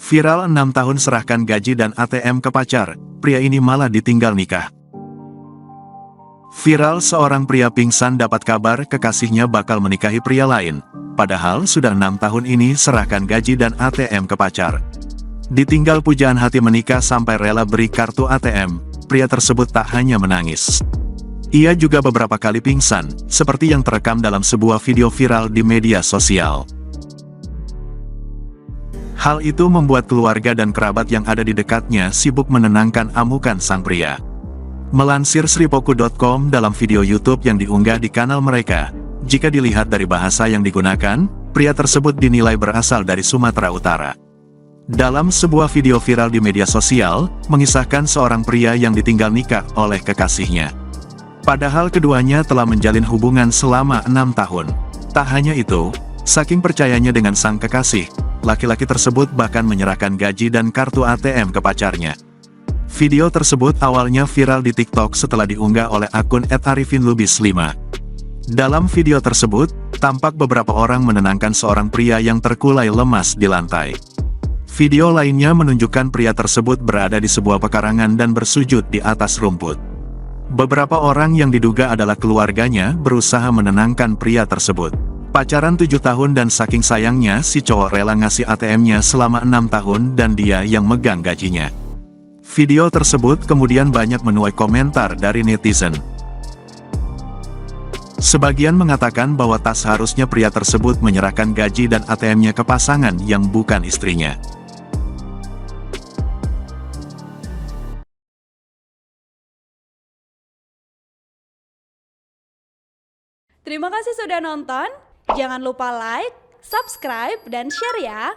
Viral 6 tahun serahkan gaji dan ATM ke pacar, pria ini malah ditinggal nikah. Viral seorang pria pingsan dapat kabar kekasihnya bakal menikahi pria lain. Padahal sudah 6 tahun ini serahkan gaji dan ATM ke pacar. Ditinggal pujaan hati menikah sampai rela beri kartu ATM, pria tersebut tak hanya menangis. Ia juga beberapa kali pingsan, seperti yang terekam dalam sebuah video viral di media sosial. Hal itu membuat keluarga dan kerabat yang ada di dekatnya sibuk menenangkan amukan sang pria. Melansir sripoku.com dalam video YouTube yang diunggah di kanal mereka, jika dilihat dari bahasa yang digunakan, pria tersebut dinilai berasal dari Sumatera Utara. Dalam sebuah video viral di media sosial, mengisahkan seorang pria yang ditinggal nikah oleh kekasihnya. Padahal keduanya telah menjalin hubungan selama 6 tahun. Tak hanya itu, saking percayanya dengan sang kekasih, laki-laki tersebut bahkan menyerahkan gaji dan kartu ATM ke pacarnya. Video tersebut awalnya viral di TikTok setelah diunggah oleh akun @arifinlubis5. Dalam video tersebut, tampak beberapa orang menenangkan seorang pria yang terkulai lemas di lantai. Video lainnya menunjukkan pria tersebut berada di sebuah pekarangan dan bersujud di atas rumput. Beberapa orang yang diduga adalah keluarganya berusaha menenangkan pria tersebut. Pacaran 7 tahun dan saking sayangnya si cowok rela ngasih ATM-nya selama 6 tahun dan dia yang megang gajinya. Video tersebut kemudian banyak menuai komentar dari netizen. Sebagian mengatakan bahwa tak seharusnya pria tersebut menyerahkan gaji dan ATM-nya ke pasangan yang bukan istrinya. Terima kasih sudah nonton. Jangan lupa like, subscribe, dan share ya.